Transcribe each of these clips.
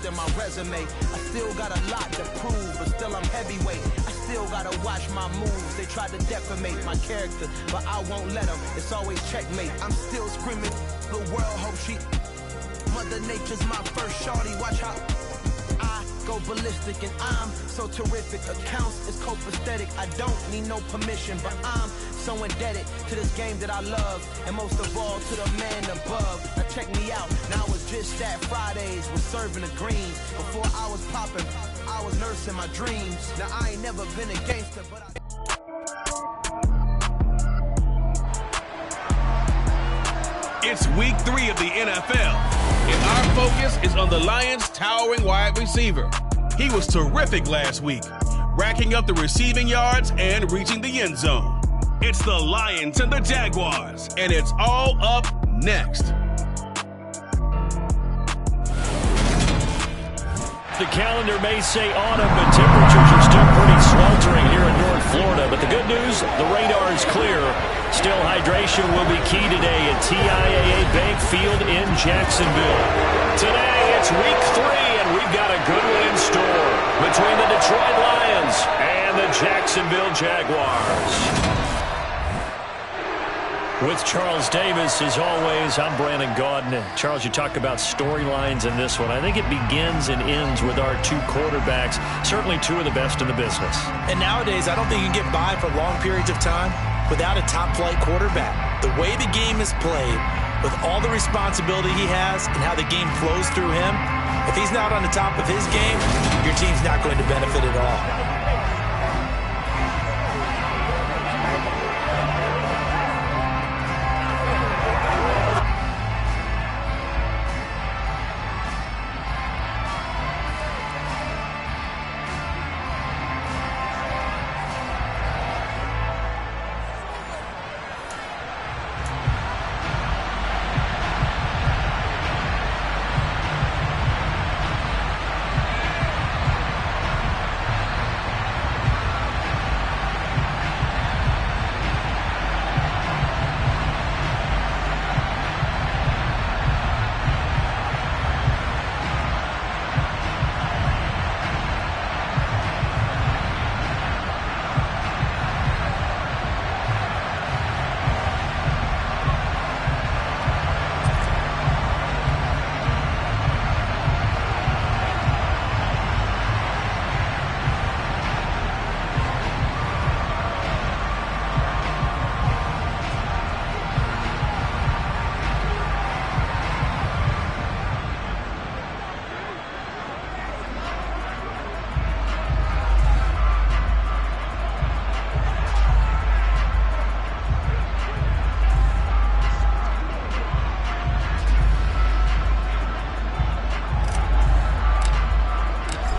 in my resume. I still got a lot to prove, but still I'm heavyweight. I still gotta watch my moves. They try to defamate my character, but I won't let them. It's always checkmate. I'm still screaming, the world hope she... Mother Nature's my first shorty. Watch how I go ballistic, and I'm so terrific. Accounts is copacetic. I don't need no permission, but I'm so indebted to this game that I love, and most of all to the man above. Now check me out. Now I was just at Fridays, was serving the green. Before I was popping, I was nursing my dreams. Now I ain't never been a gangster, but It's week 3 of the NFL, and our focus is on the Lions' towering wide receiver. He was terrific last week, racking up the receiving yards and reaching the end zone. It's the Lions and the Jaguars, and it's all up next. The calendar may say autumn, but temperatures are still pretty sweltering here in North Florida. But the good news, the radar is clear. Still, hydration will be key today at TIAA Bank Field in Jacksonville. Today, it's week 3, and we've got a good one in store between the Detroit Lions and the Jacksonville Jaguars. With Charles Davis, as always, I'm Brandon Gaudin. Charles, you talk about storylines in this one. I think it begins and ends with our 2 quarterbacks, certainly 2 of the best in the business. And nowadays, I don't think you can get by for long periods of time without a top-flight quarterback. The way the game is played, with all the responsibility he has and how the game flows through him, if he's not on the top of his game, your team's not going to benefit at all.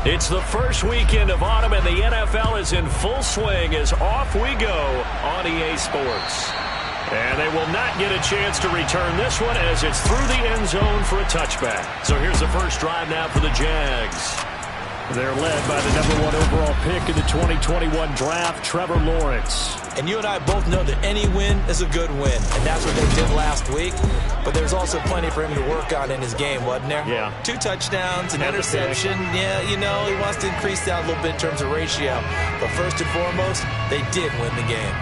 It's the first weekend of autumn, and the NFL is in full swing as off we go on EA Sports. And they will not get a chance to return this one as it's through the end zone for a touchback. So here's the first drive now for the Jags. They're led by the #1 overall pick in the 2021 draft, Trevor Lawrence. And you and I both know that any win is a good win, and that's what they did last week. But there's also plenty for him to work on in his game, wasn't there? Yeah. 2 touchdowns, an interception. Yeah, you know, he wants to increase that a little bit in terms of ratio. But first and foremost, they did win the game.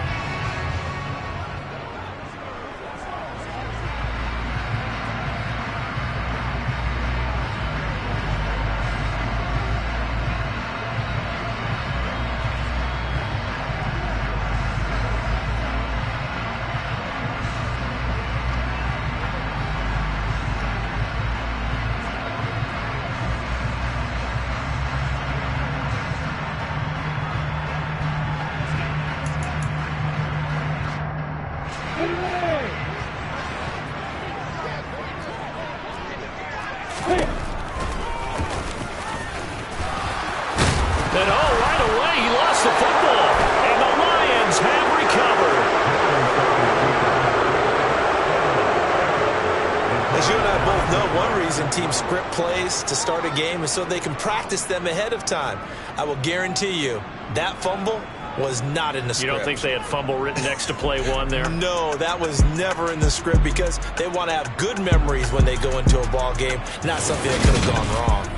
Team script plays to start a game is so they can practice them ahead of time. I will guarantee you that fumble was not in the script. You don't think they had fumble written next to play 1 there? No, that was never in the script because they want to have good memories when they go into a ball game, not something that could have gone wrong.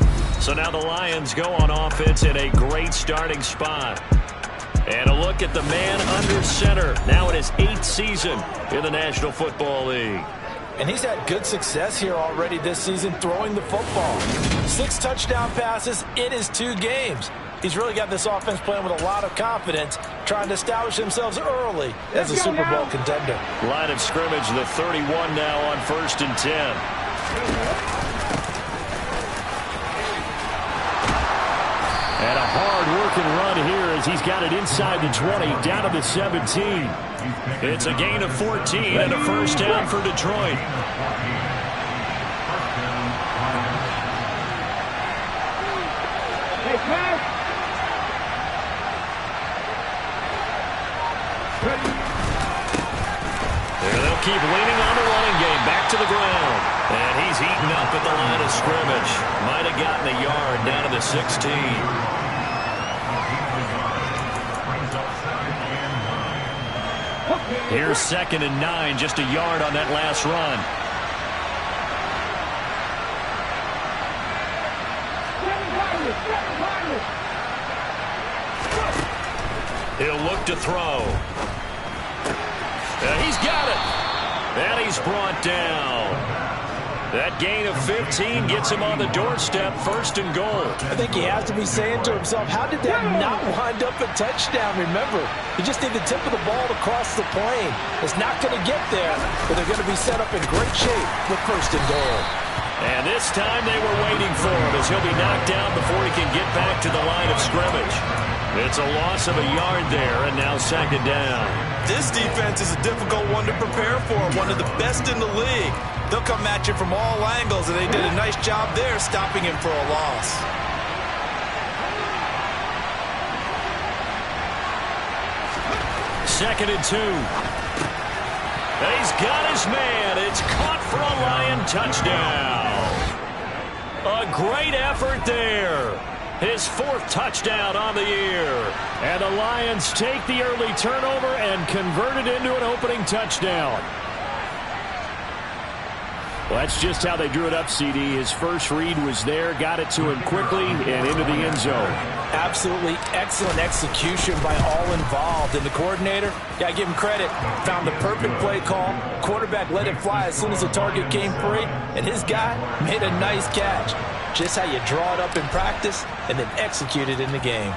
So now the Lions go on offense in a great starting spot. And a look at the man under center. Now in his 8th season in the National Football League. And he's had good success here already this season throwing the football. 6 touchdown passes in his 2 games. He's really got this offense playing with a lot of confidence, trying to establish themselves early as a Super Bowl contender. Line of scrimmage, the 31 now on 1st and 10. And a hard-working run here as he's got it inside the 20, down to the 17. It's a gain of 14 and a first down for Detroit. They'll keep leaning on the running game. Back to the ground. And he's eaten up at the line of scrimmage. Might have gotten a yard down to the 16. Here's 2nd and 9, just a yard on that last run. He'll look to throw. He's got it. And he's brought down. That gain of 15 gets him on the doorstep, 1st and goal. I think he has to be saying to himself, how did that not wind up a touchdown? Remember, you just need the tip of the ball to cross the plane. It's not going to get there, but they're going to be set up in great shape with 1st and goal. And this time they were waiting for him as he'll be knocked down before he can get back to the line of scrimmage. It's a loss of a yard there, and now 2nd down. This defense is a difficult one to prepare for, one of the best in the league. They'll come at you from all angles, and they did a nice job there stopping him for a loss. Second and 2. He's got his man. It's caught for a Lion touchdown. A great effort there. His 4th touchdown on the year. And the Lions take the early turnover and convert it into an opening touchdown. Well, that's just how they drew it up, CD. His first read was there, got it to him quickly, and into the end zone. Absolutely excellent execution by all involved. And the coordinator, got to give him credit, found the perfect play call. Quarterback let it fly as soon as the target came free, and his guy made a nice catch. Just how you draw it up in practice and then execute it in the game.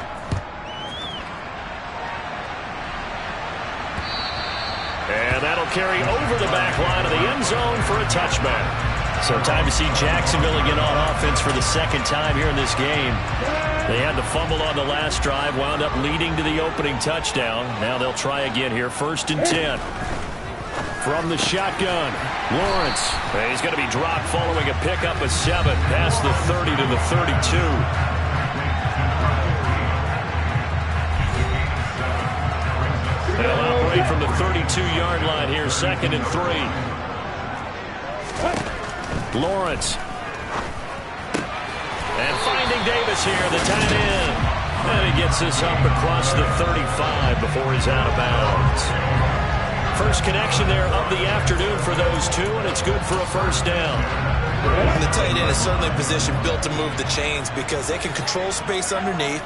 And that'll carry over the back line of the end zone for a touchback. So time to see Jacksonville again on offense for the 2nd time here in this game. They had the fumble on the last drive, wound up leading to the opening touchdown. Now they'll try again here, 1st and 10. From the shotgun, Lawrence. He's going to be dropped following a pickup of 7 past the 30 to the 32. They'll operate from the 32-yard line here, 2nd and 3. Lawrence. And finding Davis here, the tight end. And he gets this up across the 35 before he's out of bounds. First connection there of the afternoon for those two, and it's good for a first down. And the tight end is certainly a position built to move the chains because they can control space underneath.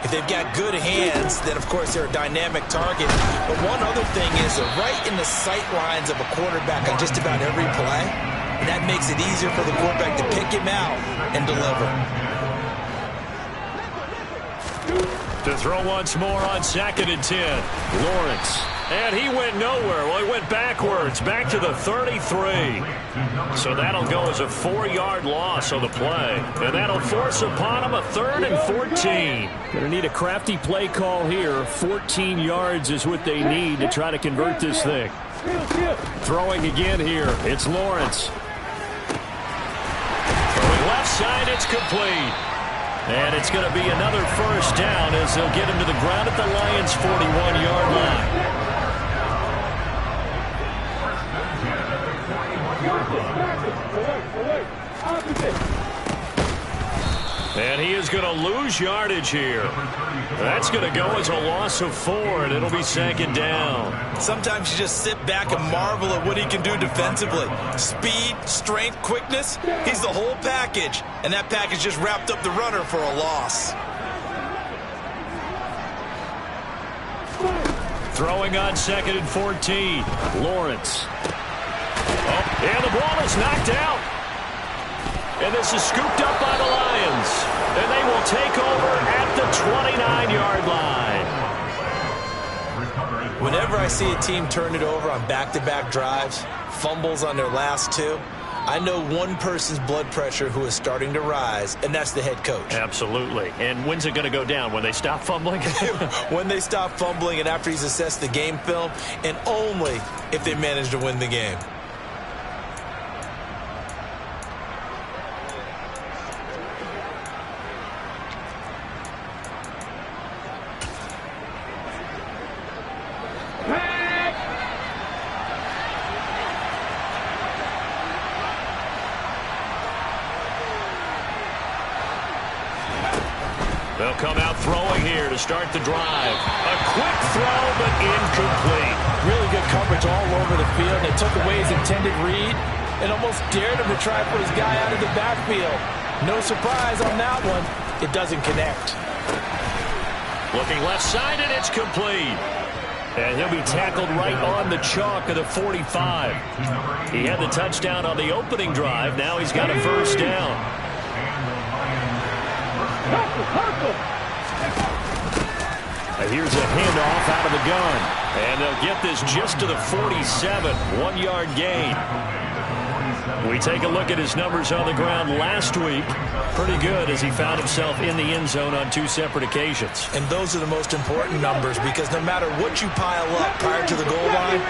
If they've got good hands, then, of course, they're a dynamic target. But one other thing is they're right in the sight lines of a quarterback on just about every play. And that makes it easier for the quarterback to pick him out and deliver. To throw once more on 2nd and 10. Lawrence. And he went nowhere. Well, he went backwards, back to the 33. So that'll go as a 4-yard loss on the play. And that'll force upon him a 3rd and 14. Going to need a crafty play call here. 14 yards is what they need to try to convert this thing. Throwing again here. It's Lawrence. Throwing left side, it's complete. And it's going to be another first down as they'll get him to the ground at the Lions' 41-yard line. And he is going to lose yardage here. That's going to go as a loss of 4, and it'll be 2nd down. Sometimes you just sit back and marvel at what he can do defensively. Speed, strength, quickness, he's the whole package. And that package just wrapped up the runner for a loss. Throwing on 2nd and 14. Lawrence. Oh, and the ball is knocked out. And this is scooped up by the Lions. And they will take over at the 29-yard line. Whenever I see a team turn it over on back-to-back drives, fumbles on their last 2, I know one person's blood pressure who is starting to rise, and that's the head coach. Absolutely. And when's it going to go down? When they stop fumbling? When they stop fumbling and after he's assessed the game film, and only if they manage to win the game. They'll come out throwing here to start the drive. A quick throw, but incomplete. Really good coverage all over the field. They took away his intended read and almost dared him to try to put his guy out of the backfield. No surprise on that one. It doesn't connect. Looking left side, and it's complete. And he'll be tackled right on the chalk of the 45. He had the touchdown on the opening drive. Now he's got a first down. Here's a handoff out of the gun. And they'll get this just to the 47. 1-yard gain. We take a look at his numbers on the ground last week. Pretty good as he found himself in the end zone on 2 separate occasions. And those are the most important numbers because no matter what you pile up prior to the goal line,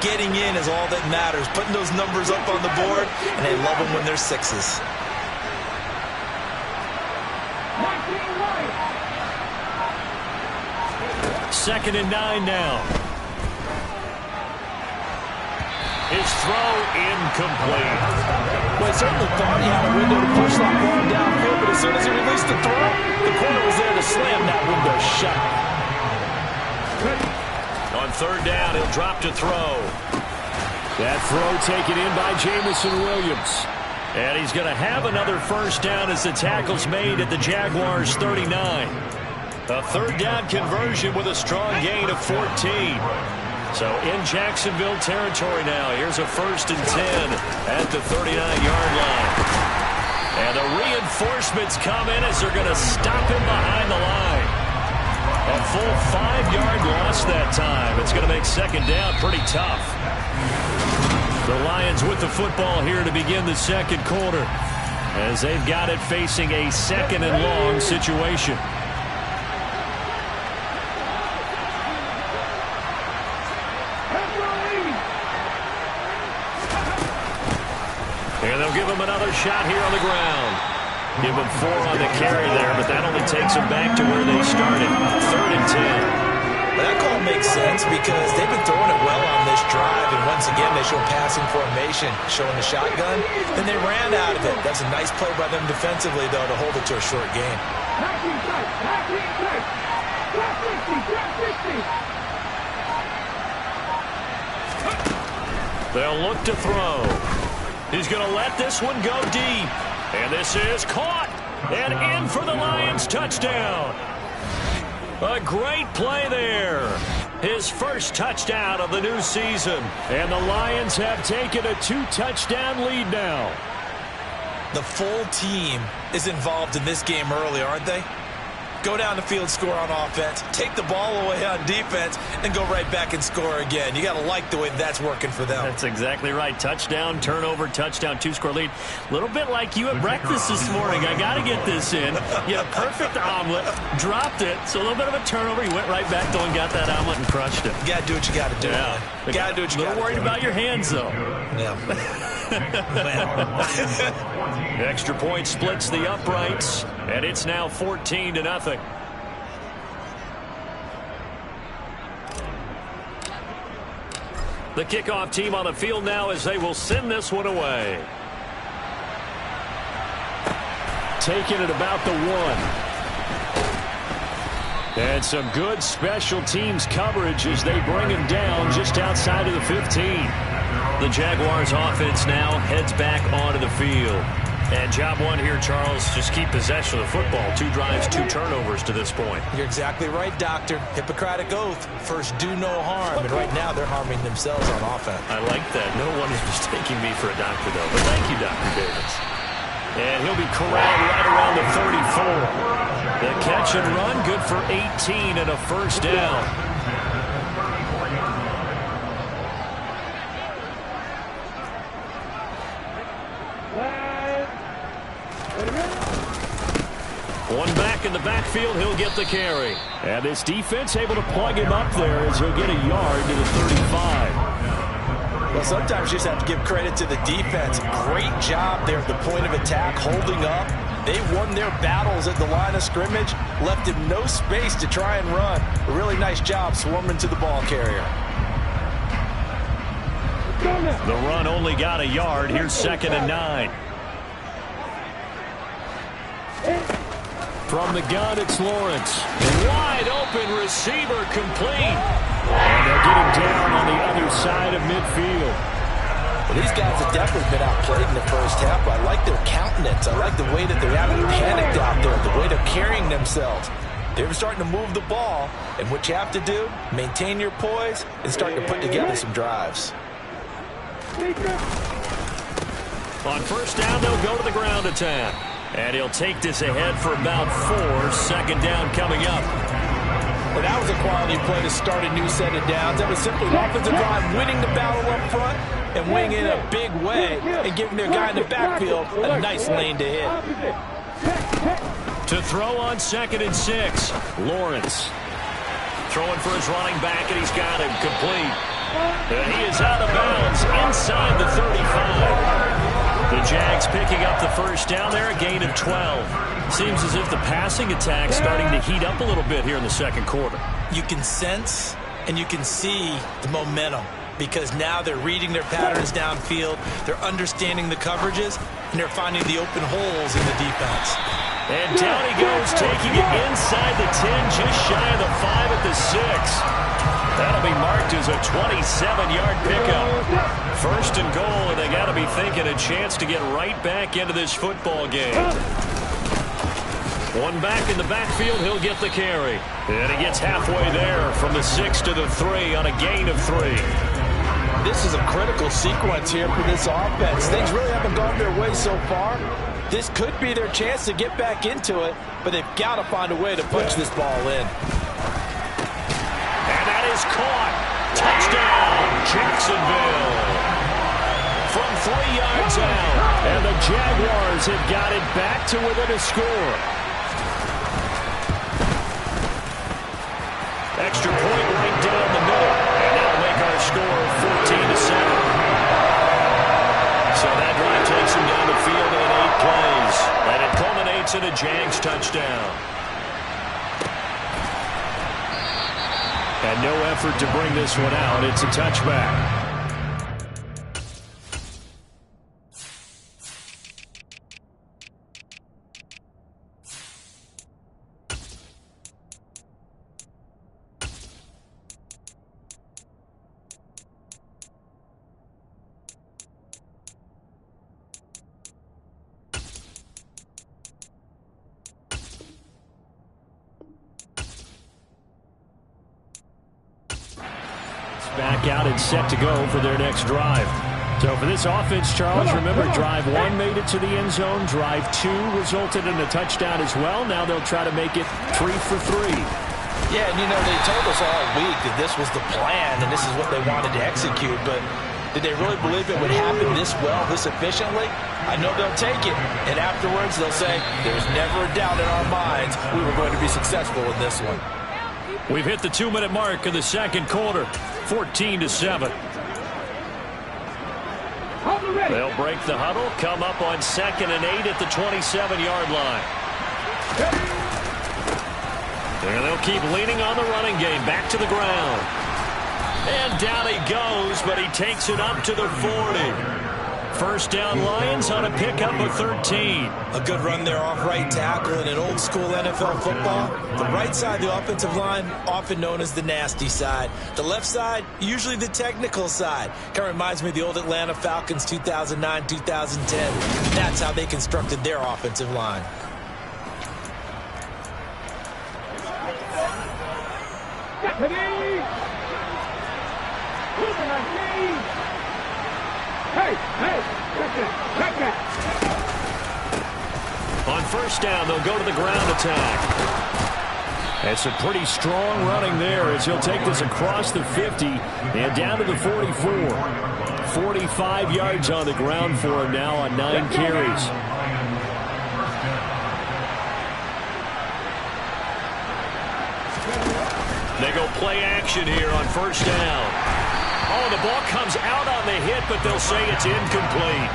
getting in is all that matters. Putting those numbers up on the board, and they love them when they're 6s. Second and 9 now. His throw incomplete. Well, he certainly thought he had a window to push that ball downfield, but as soon as he released the throw, the corner was there to slam that window shut. On 3rd down, he'll drop to throw. That throw taken in by Jamison Williams. And he's going to have another first down as the tackle's made at the Jaguars' 39. A 3rd down conversion with a strong gain of 14. So in Jacksonville territory now. Here's a 1st and 10 at the 39-yard line. And the reinforcements come in as they're going to stop him behind the line. A full 5-yard loss that time. It's going to make 2nd down pretty tough. The Lions with the football here to begin the 2nd quarter as they've got it facing a 2nd and long situation. And they'll give him another shot here on the ground. Give him 4 on the carry there, but that only takes them back to where they started. 3rd and 10. Well, that call makes sense because they've been throwing it well on this drive, and once again they show passing formation, showing the shotgun. Then they ran out of it. That's a nice play by them defensively, though, to hold it to a short gain. They'll look to throw. He's going to let this one go deep. And this is caught. And in for the Lions touchdown. A great play there. His first touchdown of the new season. And the Lions have taken a 2-touchdown lead now. The full team is involved in this game early, aren't they? Go down the field, score on offense, take the ball away on defense, and go right back and score again. You got to like the way that's working for them. That's exactly right. Touchdown, turnover, touchdown, 2-score lead. A little bit like you at breakfast this morning. I got to get this in. You had a perfect omelet, dropped it, so a little bit of a turnover. You went right back, though, and got that omelet and crushed it. You got to do what you got to do. Yeah. You got to do what you got to do. A little worried about your hands, though. Yeah. Extra point splits the uprights, and it's now 14-0. The kickoff team on the field now as they will send this one away. taken at about the 1. And some good special teams coverage as they bring him down just outside of the 15. The Jaguars offense now heads back onto the field. And job one here, Charles, just keep possession of the football. 2 drives, 2 turnovers to this point. You're exactly right, Doctor. Hippocratic oath. First, do no harm. And right now, they're harming themselves on offense. I like that. No one is mistaking me for a doctor, though. But thank you, Dr. Davis. And he'll be corralled right around the 34. The catch and run, good for 18 and a first down. One back in the backfield, he'll get the carry. And this defense able to plug him up there as he'll get a yard to the 35. Well, sometimes you just have to give credit to the defense. Great job there at the point of attack, holding up. They won their battles at the line of scrimmage, left him no space to try and run. A really nice job swarming to the ball carrier. The run only got a yard. Here's 2nd and 9. From the gun, it's Lawrence. Wide open receiver complete. And they'll get him down on the other side of midfield. Well, these guys have definitely been outplayed in the first half. I like their countenance. I like the way that they haven't panicked out there, the way they're carrying themselves. They're starting to move the ball, and what you have to do, maintain your poise and start to put together some drives. On first down, they'll go to the ground attack. And he'll take this ahead for about 4. 2nd down coming up. Well, that was a quality play to start a new set of downs. That was simply an offensive line winning the battle up front and winning in a big way and giving their guy in the backfield a nice lane to hit. To throw on 2nd and 6. Lawrence throwing for his running back, and he's got him complete. And he is out of bounds inside the 35. The Jags picking up the first down there, a gain of 12. Seems as if the passing attack's starting to heat up a little bit here in the second quarter. You can sense and you can see the momentum because now they're reading their patterns downfield, they're understanding the coverages, and they're finding the open holes in the defense. And down he goes, taking it inside the 10, just shy of the 5 at the 6. That'll be marked as a 27-yard pickup. 1st and goal, and they got to be thinking a chance to get right back into this football game. One back in the backfield, he'll get the carry. And he gets halfway there from the 6 to the 3 on a gain of 3. This is a critical sequence here for this offense. Things really haven't gone their way so far. This could be their chance to get back into it, but they've got to find a way to punch this ball in. And that is caught. Touchdown, Jacksonville. From 3 yards out. And the Jaguars have got it back to within a score. Extra point right down the middle. And that'll make our score 14-7. So that drive takes him down the field in 8 plays. And it culminates in a Jags touchdown. And no effort to bring this one out. It's a touchback. Back out and set to go for their next drive. So for this offense, Charles, remember drive 1 made it to the end zone. Drive 2 resulted in a touchdown as well. Now they'll try to make it 3 for 3. Yeah, and you know, they told us all week that this was the plan and this is what they wanted to execute, but did they really believe it would happen this well, this efficiently? I know they'll take it, and afterwards they'll say, there's never a doubt in our minds we were going to be successful in this one. We've hit the 2-minute mark in the second quarter, 14-7. They'll break the huddle, come up on 2nd and 8 at the 27-yard line. And they'll keep leaning on the running game, back to the ground. And down he goes, but he takes it up to the 40. First down Lions on a pickup of 13. A good run there off right tackle in an old school NFL football. The right side of the offensive line, often known as the nasty side. The left side, usually the technical side. Kind of reminds me of the old Atlanta Falcons 2009, 2010. That's how they constructed their offensive line. On first down, they'll go to the ground attack. It's a pretty strong running there as he'll take this across the 50 and down to the 44. 45 yards on the ground for him now on 9 carries. They go play action here on first down. Oh, the ball comes out on the hit, but they'll say it's incomplete.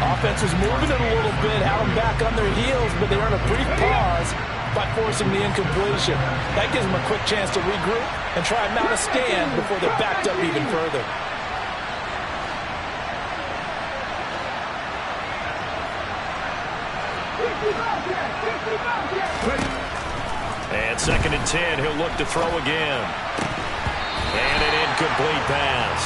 Offense is moving it a little bit, have them back on their heels, but they earn a brief pause by forcing the incompletion. That gives them a quick chance to regroup and try and mount a stand before they're backed up even further. And 2nd and 10, he'll look to throw again. And an incomplete pass.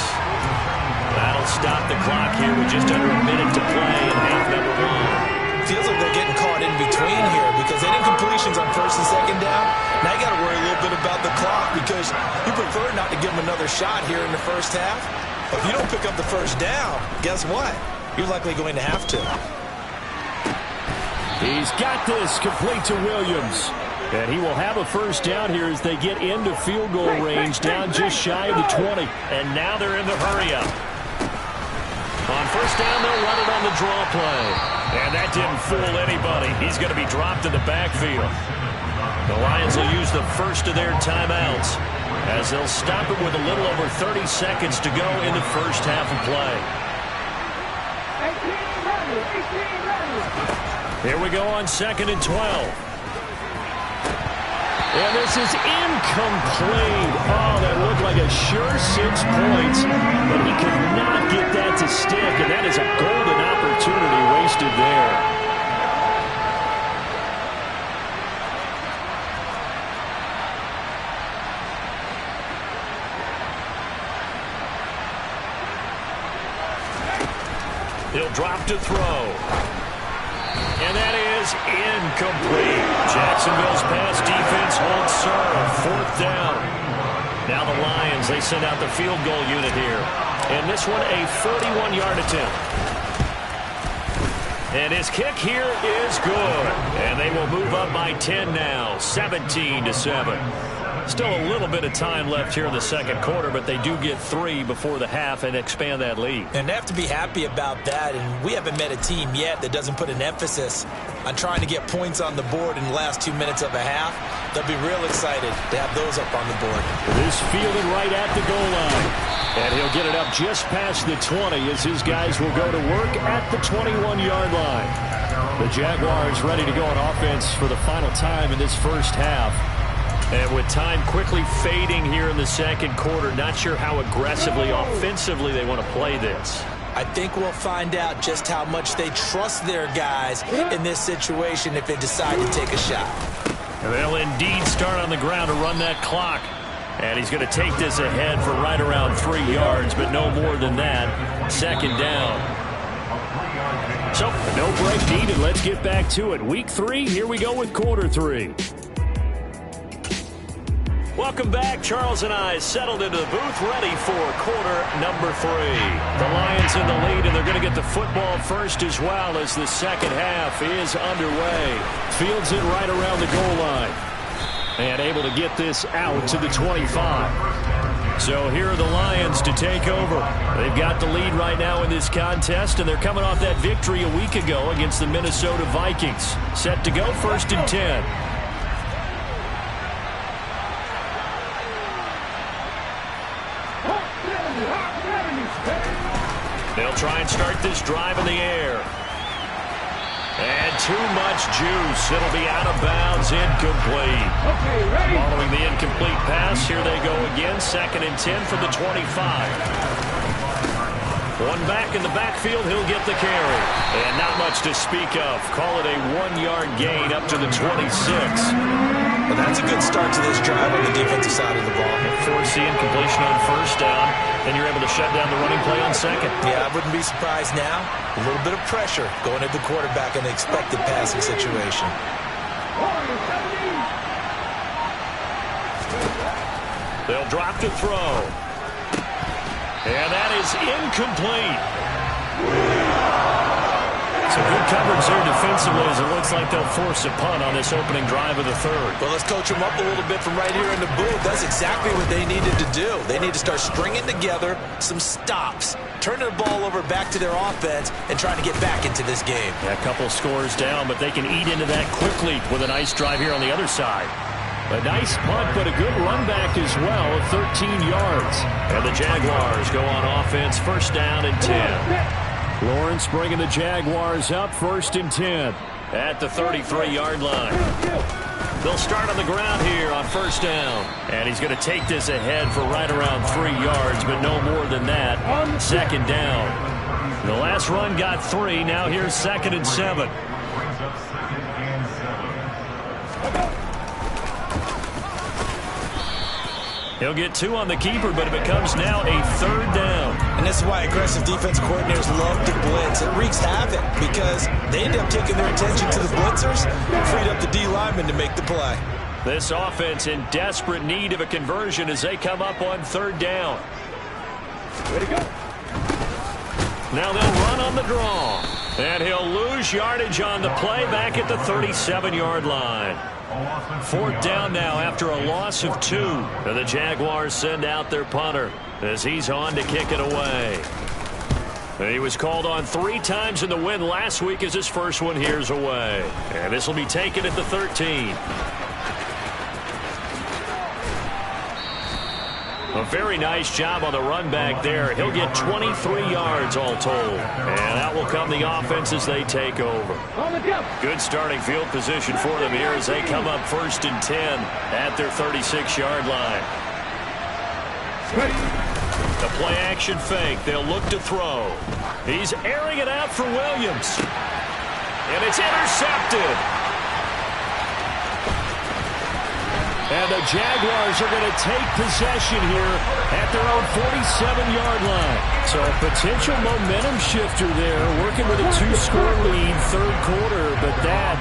That'll stop the clock here with just under a minute to play in half number 1. Feels like they're getting caught in between here because they didn't completions on first and second down. Now you got to worry a little bit about the clock because you prefer not to give them another shot here in the first half. But if you don't pick up the first down, guess what? You're likely going to have to. He's got this complete to Williams. And he will have a first down here as they get into field goal range down just shy of the 20. And now they're in the hurry-up. On first down, they'll run it on the draw play. And that didn't fool anybody. He's going to be dropped in the backfield. The Lions will use the first of their timeouts as they'll stop it with a little over 30 seconds to go in the first half of play. Here we go on 2nd and 12. And this is incomplete. Oh, that looked like a sure 6 points, but he could not get that to stick, and that is a golden opportunity wasted there. He'll drop to throw. And that is incomplete. Jacksonville's pass defense holds serve. 4th down. Now the Lions, they send out the field goal unit here. And this one a 41-yard attempt. And his kick here is good. And they will move up by 10 now. 17-7. Still a little bit of time left here in the second quarter, but they do get 3 before the half and expand that lead. And they have to be happy about that. And we haven't met a team yet that doesn't put an emphasis on trying to get points on the board in the last 2 minutes of a half. They'll be real excited to have those up on the board. This fielded right at the goal line. And he'll get it up just past the 20 as his guys will go to work at the 21-yard line. The Jaguars ready to go on offense for the final time in this first half. And with time quickly fading here in the second quarter, not sure how aggressively, offensively they want to play this. I think we'll find out just how much they trust their guys in this situation if they decide to take a shot. And they'll indeed start on the ground to run that clock. And he's going to take this ahead for right around 3 yards, but no more than that. 2nd down. So, no break needed. Let's get back to it. Week 3, here we go with quarter 3. Welcome back. Charles and I settled into the booth ready for quarter number 3. The Lions in the lead, and they're going to get the football first as well as the second half is underway. Fields it right around the goal line. And able to get this out to the 25. So here are the Lions to take over. They've got the lead right now in this contest, and they're coming off that victory a week ago against the Minnesota Vikings. Set to go 1st and 10. They'll try and start this drive in the air. And too much juice. It'll be out of bounds, incomplete. Following the incomplete pass, here they go again. 2nd and 10 from the 25. One back in the backfield, he'll get the carry. And not much to speak of. Call it a 1-yard gain up to the 26. Well, that's a good start to this drive on the defensive side of the ball. Forcing completion on first down. Then you're able to shut down the running play on second. Yeah, I wouldn't be surprised now. A little bit of pressure going at the quarterback in the expected passing situation. They'll drop to throw. And that is incomplete. Some good coverage there defensively as it looks like they'll force a punt on this opening drive of the third. Well, let's coach them up a little bit from right here in the booth. That's exactly what they needed to do. They need to start stringing together some stops, turning the ball over back to their offense, and trying to get back into this game. Yeah, a couple scores down, but they can eat into that quickly with a nice drive here on the other side. A nice punt, but a good run back as well of 13 yards. And the Jaguars go on offense, first down and 10. Lawrence bringing the Jaguars up, first and 10 at the 33-yard line. They'll start on the ground here on first down. And he's going to take this ahead for right around 3 yards, but no more than that. Second down. The last run got 3. Now here's second and 7. He'll get 2 on the keeper, but it becomes now a third down. And this is why aggressive defense coordinators love to blitz. It wreaks havoc because they end up taking their attention to the blitzers and freed up the D lineman to make the play. This offense in desperate need of a conversion as they come up on third down. Way to go. Now they'll run on the draw. And he'll lose yardage on the play back at the 37-yard line. Fourth down now after a loss of 2. And the Jaguars send out their punter as he's on to kick it away. And he was called on 3 times in the win last week as his first one here's away. And this will be taken at the 13. A very nice job on the run back there. He'll get 23 yards all told. And out will come the offense as they take over. Good starting field position for them here as they come up first and 10 at their 36-yard line. The play action fake. They'll look to throw. He's airing it out for Williams. And it's intercepted. And the Jaguars are going to take possession here at their own 47-yard line. So a potential momentum shifter there, working with a 2-score lead, third quarter, but that,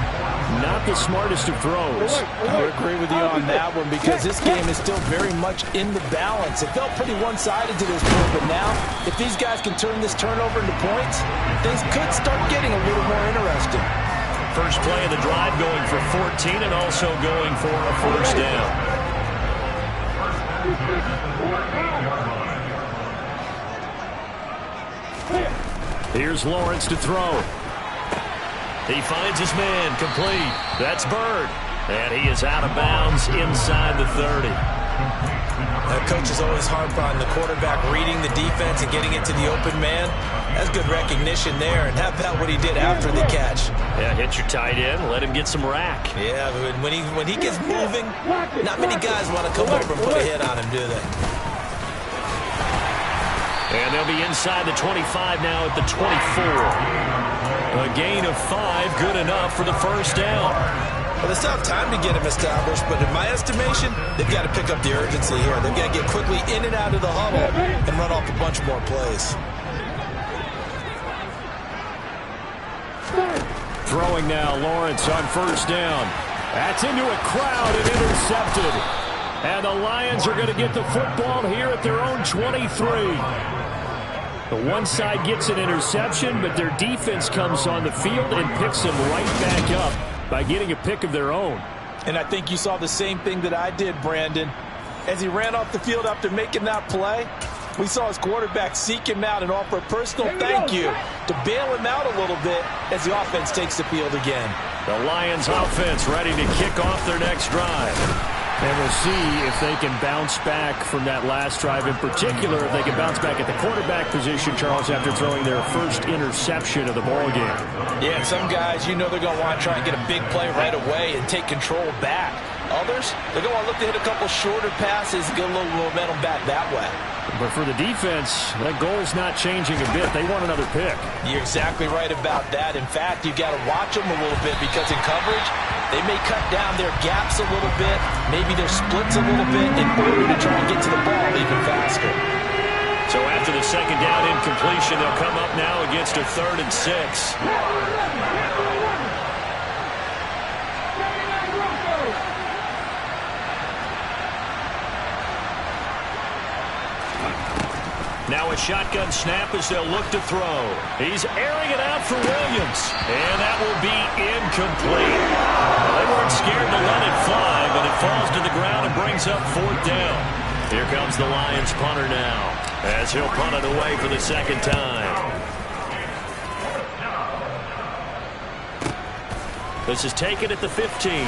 not the smartest of throws. I would agree with you on that one because this game is still very much in the balance. It felt pretty one-sided to this point, but now, if these guys can turn this turnover into points, things could start getting a little more interesting. First play of the drive going for 14 and also going for a first down. Here's Lawrence to throw. He finds his man complete. That's Bird. And he is out of bounds inside the 30. Coaches always harp on the quarterback reading the defense and getting it to the open man. That's good recognition there. And how about what he did after the catch? Yeah, hit your tight end, let him get some rack. Yeah, when he gets moving, not many guys want to come over and put a hit on him, do they? And they'll be inside the 25 now at the 24. A gain of 5, good enough for the first down. Well, they still have time to get him established, but in my estimation, they've got to pick up the urgency here. They've got to get quickly in and out of the huddle and run off a bunch more plays. Throwing now, Lawrence on first down. That's into a crowd and intercepted. And the Lions are going to get the football here at their own 23. The one side gets an interception, but their defense comes on the field and picks them right back up by getting a pick of their own. And I think you saw the same thing that I did, Brandon. As he ran off the field after making that play, we saw his quarterback seek him out and offer a personal thank you to bail him out a little bit as the offense takes the field again. The Lions offense ready to kick off their next drive. And we'll see if they can bounce back from that last drive. In particular, if they can bounce back at the quarterback position, Charles, after throwing their first interception of the ballgame. Yeah, and some guys, you know they're going to want to try and get a big play right away and take control back. Others, they're going to look to hit a couple shorter passes and get a little momentum back that way. But for the defense, that goal's not changing a bit. They want another pick. You're exactly right about that. In fact, you got to watch them a little bit because in coverage, they may cut down their gaps a little bit, maybe their splits a little bit in order to try and get to the ball even faster. So after the second down incompletion, they'll come up now against a 3rd and 6. Now a shotgun snap as they'll look to throw. He's airing it out for Williams. And that will be incomplete. They weren't scared to let it fly, but it falls to the ground and brings up 4th down. Here comes the Lions punter now, as he'll punt it away for the second time. This is taken at the 15.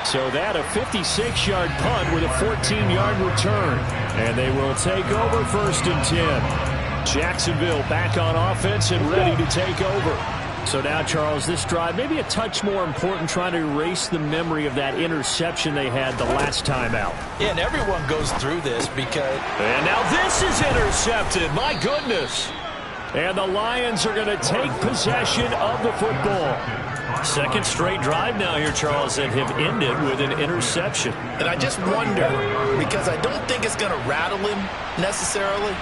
So that a 56-yard punt with a 14-yard return. And they will take over 1st and 10. Jacksonville back on offense and ready to take over. So now, Charles, this drive maybe a touch more important, trying to erase the memory of that interception they had the last time out. Yeah, and everyone goes through this because... And now this is intercepted. My goodness. And the Lions are going to take possession of the football. Second straight drive now here, Charles, and have ended with an interception. And I just wonder, because I don't think it's going to rattle him necessarily,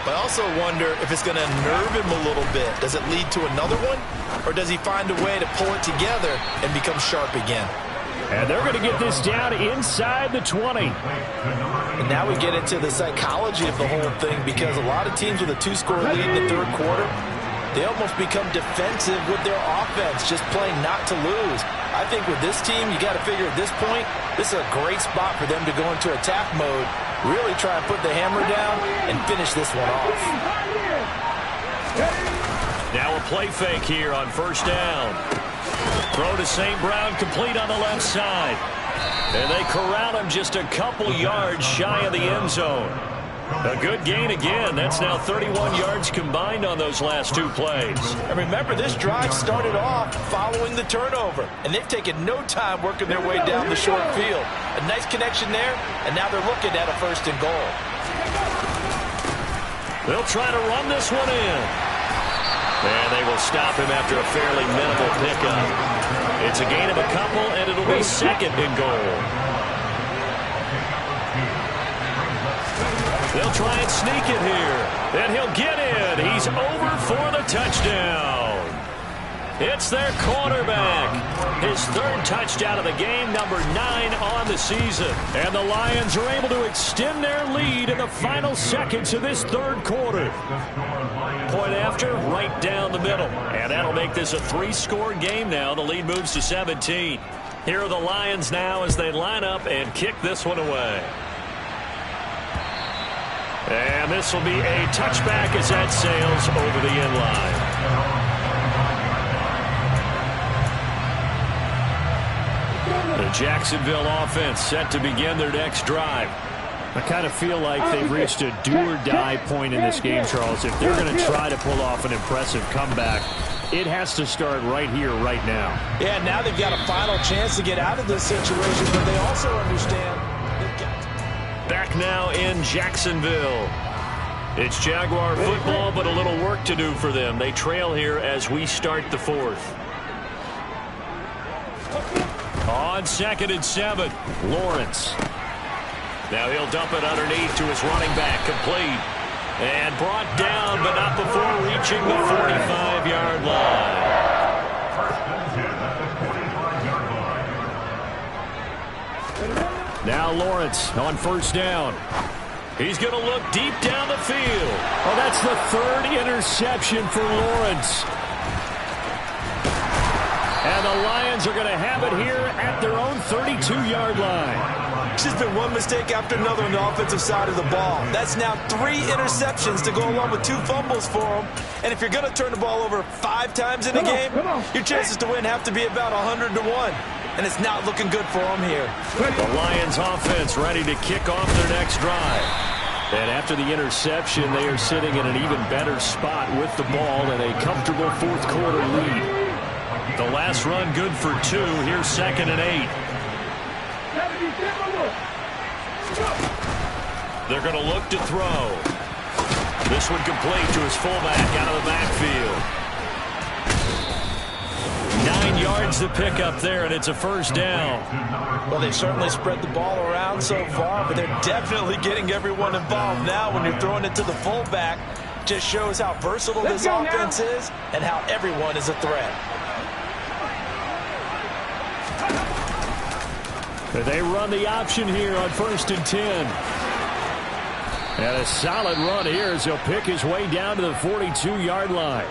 but I also wonder if it's going to nerve him a little bit. Does it lead to another one? Or does he find a way to pull it together and become sharp again? And they're going to get this down inside the 20. And now we get into the psychology of the whole thing, because a lot of teams with a 2-score lead in the 3rd quarter, they almost become defensive with their offense, just playing not to lose. I think with this team, you got to figure at this point, this is a great spot for them to go into attack mode, really try and put the hammer down and finish this one off. Now a play fake here on 1st down. Throw to St. Brown, complete on the left side. And they corral him just a couple yards shy of the end zone. A good gain again. That's now 31 yards combined on those last 2 plays. And remember, this drive started off following the turnover, and they've taken no time working their way down the short field. A nice connection there, and now they're looking at a 1st and goal. They'll try to run this one in. And they will stop him after a fairly minimal pickup. It's a gain of a couple, and it'll be 2nd and goal. They'll try and sneak it here. And he'll get in. He's over for the touchdown. It's their quarterback. His 3rd touchdown of the game, number 9 on the season. And the Lions are able to extend their lead in the final seconds of this 3rd quarter. Point after, right down the middle. And that'll make this a 3-score game now. The lead moves to 17. Here are the Lions now as they line up and kick this one away. And this will be a touchback as that sails over the end line. The Jacksonville offense set to begin their next drive. I kind of feel like they've reached a do-or-die point in this game, Charles. If they're going to try to pull off an impressive comeback, it has to start right here, right now. Yeah, now they've got a final chance to get out of this situation, but they also understand they've got to... Back now in Jacksonville. It's Jaguar football, but a little work to do for them. They trail here as we start the 4th. On 2nd and 7, Lawrence. Now he'll dump it underneath to his running back, complete. And brought down, but not before reaching the 45-yard line. Now Lawrence on 1st down. He's going to look deep down the field. Oh, that's the 3rd interception for Lawrence. And the Lions are going to have it here at their own 32-yard line. It's just been one mistake after another on the offensive side of the ball. That's now 3 interceptions to go along with 2 fumbles for them. And if you're going to turn the ball over 5 times in a game, your chances to win have to be about 100 to 1. And it's not looking good for them here. The Lions offense ready to kick off their next drive. And after the interception, they are sitting in an even better spot with the ball and a comfortable 4th quarter lead. The last run good for 2. Here's 2nd and 8. They're going to look to throw. This one complete to his fullback out of the backfield. 9 yards to pick up there, and it's a first down. Well, they've certainly spread the ball around so far, but they're definitely getting everyone involved now when you're throwing it to the fullback. Just shows how versatile this offense is and how everyone is a threat. They run the option here on 1st and 10. And a solid run here as he'll pick his way down to the 42-yard line.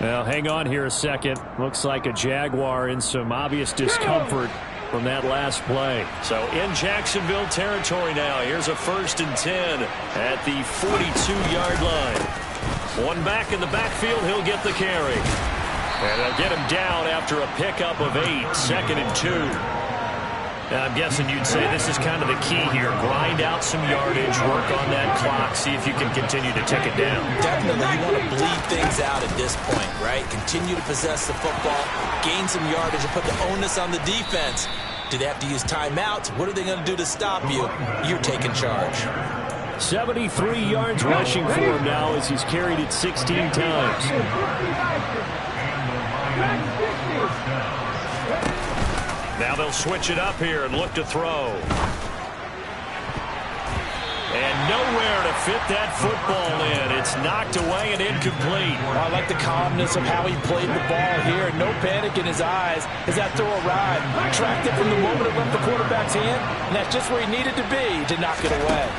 Now, hang on here a second. Looks like a Jaguar in some obvious discomfort from that last play. So in Jacksonville territory now. Here's a 1st and 10 at the 42-yard line. One back in the backfield. He'll get the carry. And they'll get him down after a pickup of 8. 2nd and 2. Now, I'm guessing you'd say this is kind of the key here. Grind out some yardage, work on that clock, see if you can continue to tick it down. Definitely, you want to bleed things out at this point, right? Continue to possess the football, gain some yardage, and put the onus on the defense. Do they have to use timeouts? What are they going to do to stop you? You're taking charge. 73 yards rushing for him now as he's carried it 16 times. Now they'll switch it up here and look to throw. And nowhere to fit that football in. It's knocked away and incomplete. I like the calmness of how he played the ball here. No panic in his eyes as that throw arrived. Tracked it from the moment it left the quarterback's hand, and that's just where he needed to be to knock it away.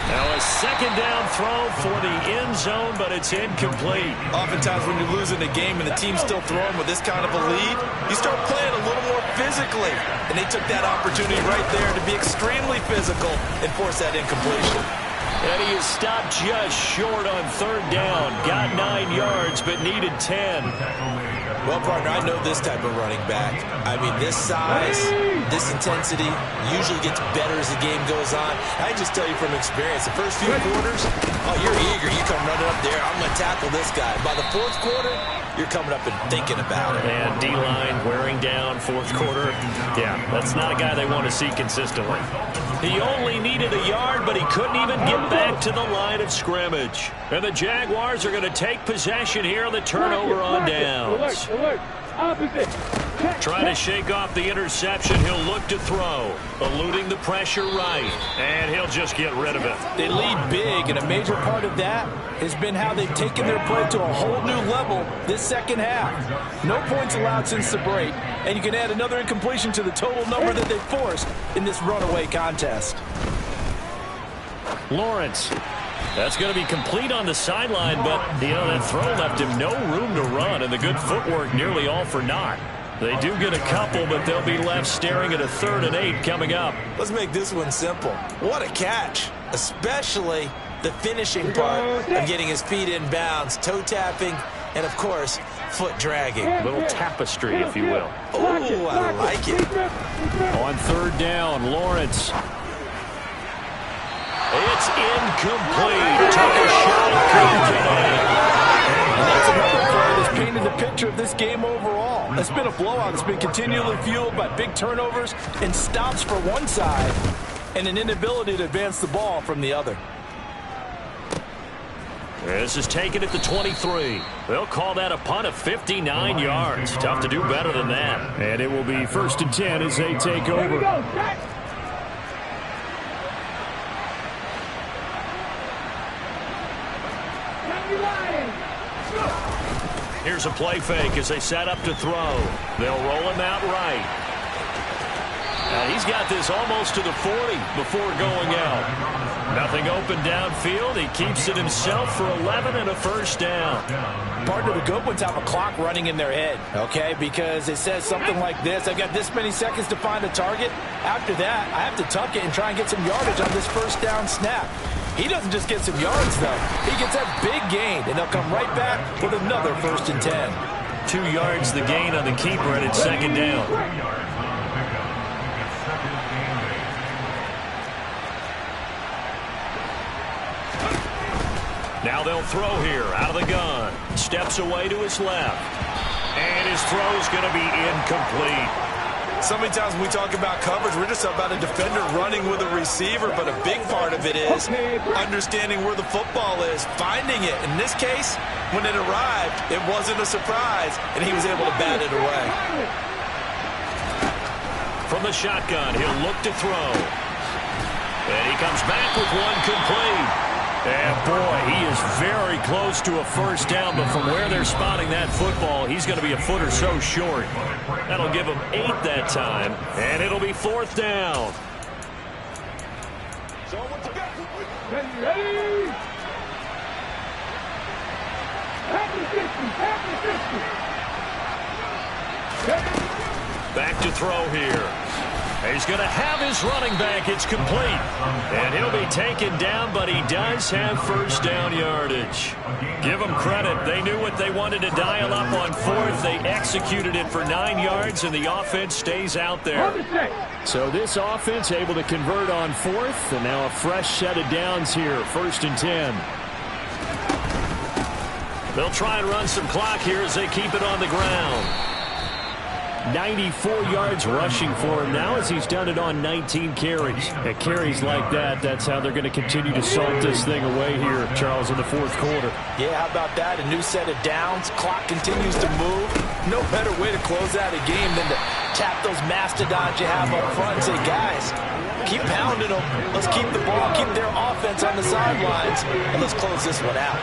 Now a 2nd down throw for the end zone, but it's incomplete. Oftentimes when you're losing a game and the team's still throwing with this kind of a lead, you start playing a little more physically. And they took that opportunity right there to be extremely physical and force that incompletion. And he is stopped just short on 3rd down. Got 9 yards, but needed 10. Well, partner, I know this type of running back. I mean, this size, this intensity usually gets better as the game goes on. I just tell you from experience, the first few quarters, oh, you're eager. You come running up there. I'm going to tackle this guy. By the 4th quarter, you're coming up and thinking about it. And D-line wearing down 4th quarter. Yeah, that's not a guy they want to see consistently. He only needed a yard, but he couldn't even get back to the line of scrimmage. And the Jaguars are going to take possession here on the turnover on downs. Trying to shake off the interception. He'll look to throw. Eluding the pressure right. And he'll just get rid of it. They lead big, and a major part of that has been how they've taken their play to a whole new level this 2nd half. No points allowed since the break, and you can add another incompletion to the total number that they forced in this runaway contest. Lawrence. That's going to be complete on the sideline, but, you know, that throw left him no room to run, and the good footwork nearly all for naught. They do get a couple, but they'll be left staring at a 3rd and 8 coming up. Let's make this one simple. What a catch, especially the finishing part of getting his feet in bounds, toe tapping, and, of course, foot dragging. A little tapestry, if you will. Oh, I like it. On 3rd down, Lawrence. It's incomplete. Took a shot. Couldn't get in. That's another play that's painted the picture of this game overall. It's been a blowout. It's been continually fueled by big turnovers and stops for one side and an inability to advance the ball from the other. This is taken at the 23. They'll call that a punt of 59 yards. Tough to do better than that. And it will be 1st and 10 as they take over. Here's a play fake as they set up to throw. They'll roll him out right. And he's got this almost to the 40 before going out. Nothing open downfield. He keeps it himself for 11 and a 1st down. Part of the good ones have a clock running in their head, okay? Because it says something like this. I've got this many seconds to find a target. After that, I have to tuck it and try and get some yardage on this 1st down snap. He doesn't just get some yards, though. He gets that big gain, and they'll come right back with another 1st and 10. 2 yards the gain on the keeper, and it's 2nd down. Now they'll throw here out of the gun. Steps away to his left. And his throw's going to be incomplete. So many times when we talk about coverage, we're just about a defender running with a receiver, but a big part of it is understanding where the football is, finding it. In this case, when it arrived, it wasn't a surprise, and he was able to bat it away. From the shotgun, he'll look to throw. And he comes back with one complete. And, boy, he is very close to a first down, but from where they're spotting that football, he's going to be a foot or so short. That'll give him 8 that time, and it'll be 4th down. Back to throw here. He's going to have his running back. It's complete. And he'll be taken down, but he does have first down yardage. Give them credit. They knew what they wanted to dial up on 4th. They executed it for 9 yards, and the offense stays out there. So this offense able to convert on 4th, and now a fresh set of downs here, 1st and 10. They'll try and run some clock here as they keep it on the ground. 94 yards rushing for him now as he's done it on 19 carries. At carries like that, that's how they're going to continue to salt this thing away here, Charles, in the 4th quarter. Yeah, how about that? A new set of downs. Clock continues to move. No better way to close out a game than to tap those mastodons you have up front and say, guys, keep pounding them. Let's keep the ball, keep their offense on the sidelines, and let's close this one out.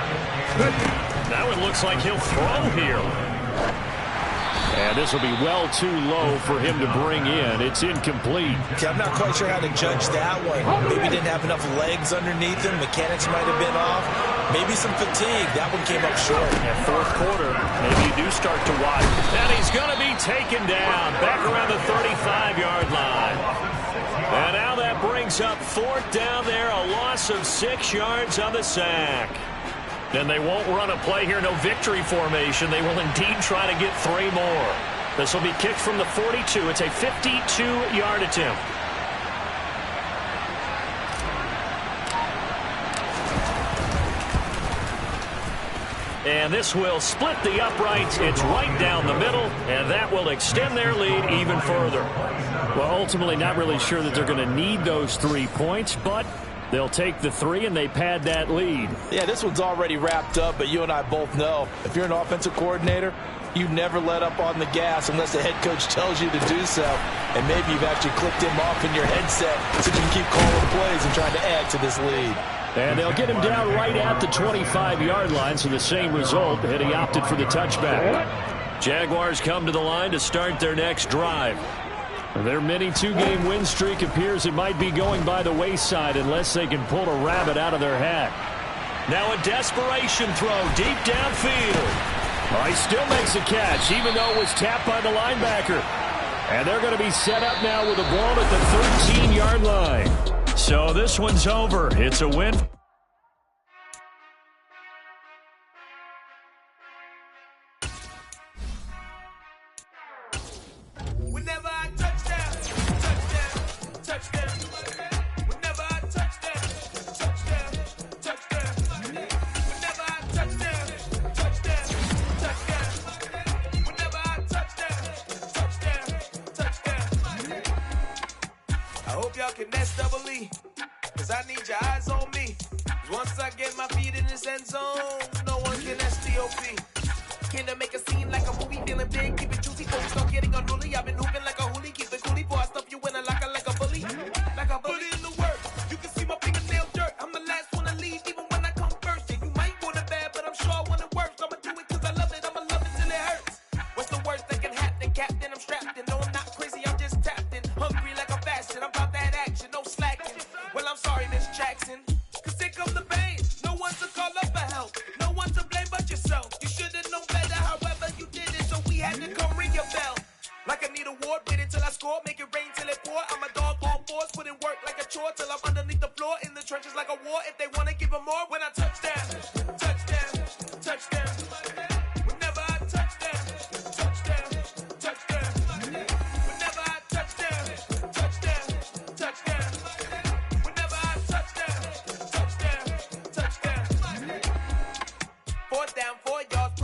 Now it looks like he'll throw here. And this will be well too low for him to bring in. It's incomplete. Okay, I'm not quite sure how to judge that one. Maybe didn't have enough legs underneath him. Mechanics might have been off. Maybe some fatigue. That one came up short. Yeah, 4th quarter, maybe you do start to watch. And he's going to be taken down back around the 35-yard line. And now that brings up 4th down there, a loss of 6 yards on the sack. And they won't run a play here, no victory formation. They will indeed try to get 3 more. This will be kicked from the 42. It's a 52-yard attempt. And this will split the uprights. It's right down the middle, and that will extend their lead even further. Well, ultimately, not really sure that they're going to need those 3 points, but they'll take the 3, and they pad that lead. Yeah, this one's already wrapped up, but you and I both know if you're an offensive coordinator, you never let up on the gas unless the head coach tells you to do so. And maybe you've actually clicked him off in your headset so you can keep calling plays and trying to add to this lead. And they'll get him down right at the 25-yard line, so the same result, had he opted for the touchback. Jaguars come to the line to start their next drive. Their mini 2-game win streak appears it might be going by the wayside unless they can pull a rabbit out of their hat. Now a desperation throw deep downfield. Well, he still makes a catch, even though it was tapped by the linebacker. And they're going to be set up now with a ball at the 13-yard line. So this one's over. It's a win. Cause I need your eyes on me. Once I get my feet in this end zone, no one can STOP. Can I make a scene like a movie? Feeling big, keep it juicy, before we start getting unruly. I've been hooping like a hoolie, keep it coolie, before I stuff you in a locker like a bully. Like a bully in the work, you can see my fingernail dirt. I'm the last one to leave, even when I come first. Yeah, you might want it bad, but I'm sure I want it worse. I'ma do it cause I love it, I'ma love it till it hurts. What's the worst that can happen? Captain, I'm strapped in. No, I'm not crazy, I'm just tapped in. Hungry like a bastard, I'm about that action, no slacking. Well, I'm sorry, Miss Jackson, cause here comes the pain. No one to call up for help, no one to blame but yourself. You should've known better, however you did it, so we had to come ring your bell. Like I need a ward, wait until I score, make it rain till it pour. I'm a dog on fours, put in work like a chore till I'm underneath the floor, in the trenches like a war. If they wanna give them more, when I touch down, touchdown, touchdown.